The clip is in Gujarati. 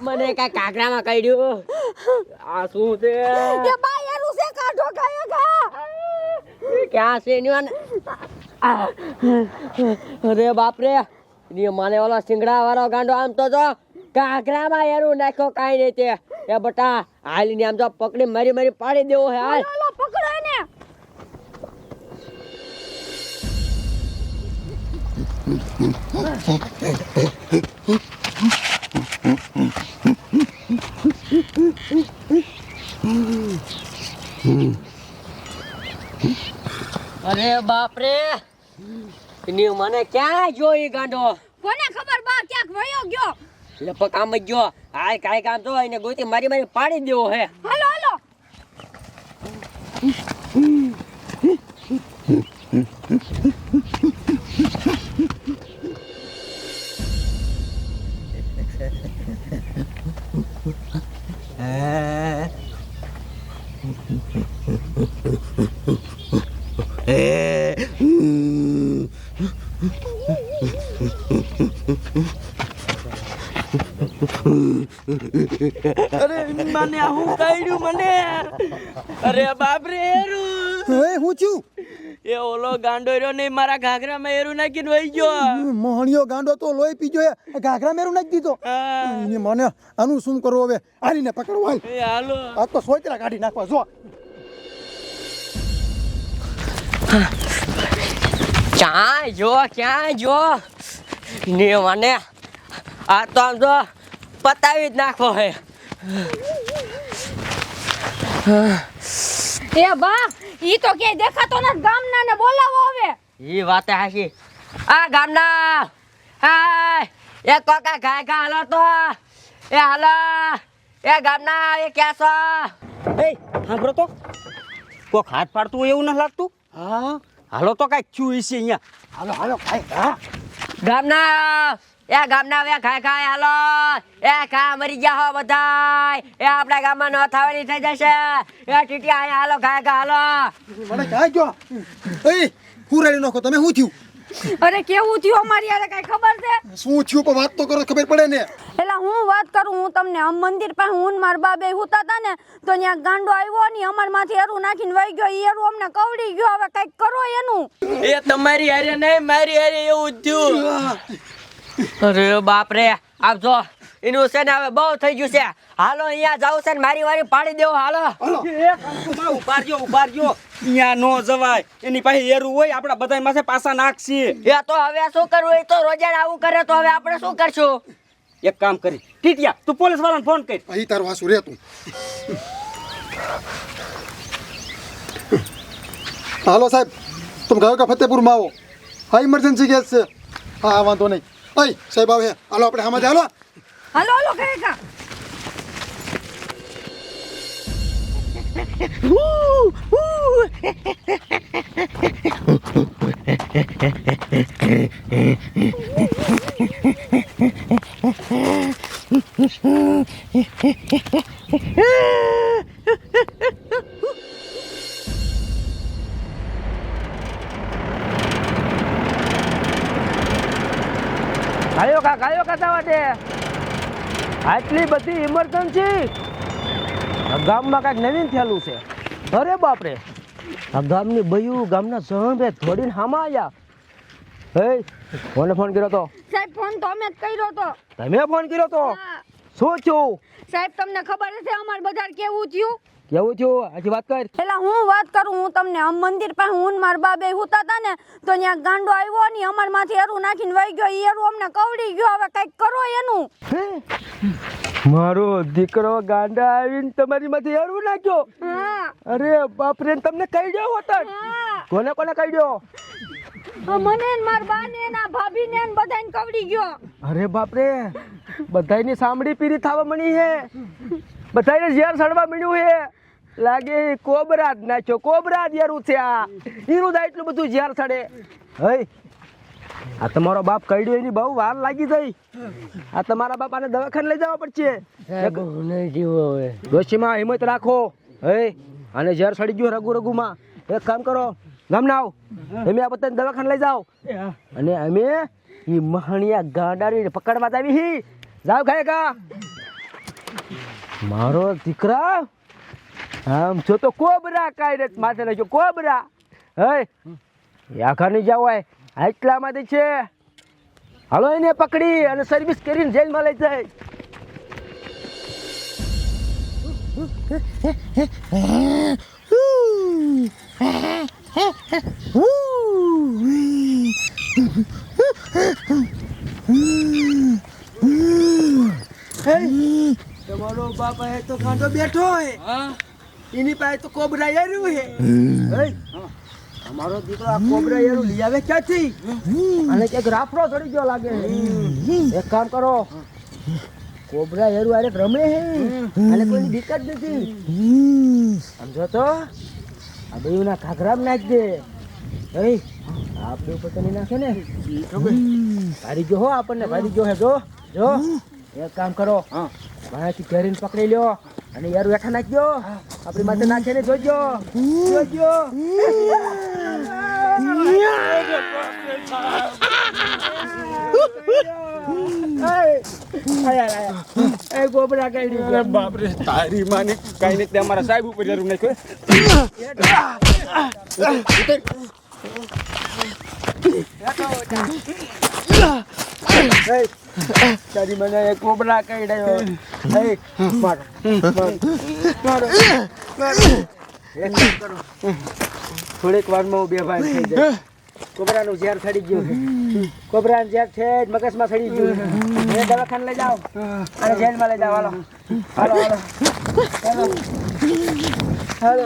મને કઈ કાગડામાં કઈડ્યું આ શું છે એ બા યારું છે કાઢો કાયા ક્યાં છે નિવાન અરે બાપ રે ની માને ઓલો સિંગડા વાળો ગાંડો આમ તો જો કાગડામાં યારું નાખ્યો કાઈ નહીં તે એ બટા હાલીને આમ તો પકડી મારી મારી પાડી દેવો હે હાલ પકડાય ને અરે બાપ રે ની મને ક્યાં જોઈ ગાંડો કોને ખબર બા ક્યાંક વયો ગયો લપક આમ જ ગયો હાલ કાઈ કામ તો એને ગોતી મારી મારી પાડી દેવો હે હાલો હાલો અરે મને હું કાઢ્યું મને અરે બાપ રે હું છું એ ઓલો ગાંડો રહ્યો નહીં મારા ઘાઘરામાં એરું નાખીને વહી ગયો મોહણીયો ગાંડો તો લોહી પીજો ઘાઘરા મેરું નાખી દીધો મને આનું શું કરવું હવે આરીને પકડો હાલ હાલો આ તો સોયતરા કાઢી નાખવા જો ક્યાં જો ને મને આ તો આમ જો પતાવી જ નાખો હે એ બા ઈ તો કે દેખાતો નથી ગામના ને બોલાવો હવે ઈ વાત હાચી આ ગામના હાય એ કોકા ગાય કા હાલો તો એ હાલો એ ગામના એ ક્યાં છો એ સાંભળો તો કોક હાથ પાડતું હોય એવું ન લાગતું હા હાલો તો કાંઈક થયું હશે અહીંયા હાલો હાલો ખાય હા ગામના વે ખાય હાલો એ ખા મરી ગયા હો બધાય એ આપણા ગામમાં નો થવાની થઈ જશે એ ટીટી આયા હાલો ખાય હાલો મને કાઈ જો એ હુરાડી નાખો તમે શું થયું અરે કેવું થયું અમારી યારે કઈ ખબર છે શું થયું પણ વાત તો કરો ખબર પડે ને એલા હું વાત કરું હું તમને આમ મંદિર પાસે હું માર બાબે હુતા હતા ને તો ત્યાં ગાંડો આવ્યો ને અમાર માથે એરું નાખીને વહી ગયો ઈ એરું અમને કવડી ગયો હવે કઈક કરો એનું એ તમારી હારે નહીં મારી હારે એવું થયું અરે બાપ રે આપ જો એનું છે ને હવે બહુ થઈ ગયું છે હાલો અહીંયા જાવ છે ને મારી વારી પાડી દેવો હાલો ઉભારજો અહીંયા નો જવાય એની પાસે એરું હોય આપડા બધા માથે પાછા નાખશે એ તો હવે શું કરવું એ તો રોજાન આવું કરે તો હવે આપણે શું કરશું એક કામ કરી ટીટિયા તું પોલીસ વાળાને ફોન કર અહીં તારું વાસુ રે તું હાલો સાહેબ तुम गाँव का फतेहपुर में आओ हाँ इमरजेंसी गैस से हाँ वांधो नहीं अय साहब आओ हालो अपने हम हालो હાલો હાલો કહેગા ગાયો કા જવા દે આટલી બધી ઇમરજન્સી આ ગામમાં કાંઈક નવીન થયેલું છે. અરે બાપરે, આ ગામની બયું ગામના સહંબે થોડીને હામાં આવ્યા. હે, કોને ફોન કર્યો તો? સાહેબ ફોન તો અમે જ કર્યો તો. તમે ફોન કર્યો તો? હા. શું થયું? સાહેબ તમને ખબર છે અમાર બજાર કેવું થયું? કેવું થયું? હજી વાત કર. પેલા હું વાત કરું હું તમને આમ મંદિર પાસે હું ને મારા બા બે હુતા હતા ને તો ત્યાં ગાંડો આવ્યો ને અમાર માથે એરું નાખીને વહી ગયો. ઈ એરું અમને કવડી ગયો. હવે કઈક કરો એનું. મારો દીકરો ગાંડા આવીને તમારી માથે એરું નાખ્યો. હા અરે બાપરે, તમને કહી દો હોતન. હા કોને કોને કહી દો? મને ને મારા બા ને ના ભાભી ને બધાને કવડી ગયો. અરે બાપરે, બધાયની સાંભળી પીરી થવા મળી હે. બધાયને ઝેર સડવા મળ્યું હે. લાગે કોબરા જ નાખ્યો. કોબરા જ યારું છે આ. ઈરું દા એટલું બધું ઝેર સડે. હે, આ તમારો બાપ કઈડ્યો એની બહુ વાર લાગી ગઈ. આ તમારા બાપાને દવાખાને લઈ જવા પડશે. ડોશીમાં હિંમત રાખો. હે, આને ઝેર સડી ગયું રઘુ રઘુમાં. એક કામ કરો, ગામના આવ, તમે આ બધાને દવાખાને લઈ જાઓ. અને અમે ઈ મહાણિયા ગાંડાની પકડવા આવી હી. જાવ ખાય કા. મારો દીકરા આમ જો તો કોબરા કાઢે માથે નાખ્યો. કોબરા. હે, આખા નહીં જાવ હોય આટલામાંથી છે. હાલો એને પકડી અને સર્વિસ કરીને જેલમાં લઈ જાય. તમારો બાપ હે તો કાંડો બેઠો હે. એની પાસે તો કોબરા એરું હે. અમારો દીકરો આ કોબરા એરું લઈ આવે ક્યાંથી? અને એક રાફડો ચડી ગયો લાગે. એક કામ કરો, કોબરા એરું આરે રમે હે અને કોઈની બીક જ નથી. સમજો તો આ બેયુના ઘાઘરામાં નાખ દે. આપણે ઉપર તને નાખે ને ભારી ગયો હો. આપણને ભારી ગયો હે. જો જો એક કામ કરો, મારાથી ઘેરીને પકડી લ્યો અને યાર બેઠા નાખજો. આપણી માથે નાખે ને જોજો. જોજો. એ ગોબરા કઈ બાપરે, તારી માની કઈ નહીં. અમારા સાહેબ ઉપર જરૂર નાખ્યો. તારી મને એક કોબરા કઈ રહ્યો. મારો મારો થોડીક વારમાં હું બેભાન થઈ જાય. કોબરાનું ઝેર ચડી ગયું છે. કોબરાનું ઝેર છે જ મગજમાં ચડી ગયું છે. એ દવાખાને લઈ જાઓ અને જેલમાં લઈ જાઓ. હાલો હાલો હાલો હાલો હાલો.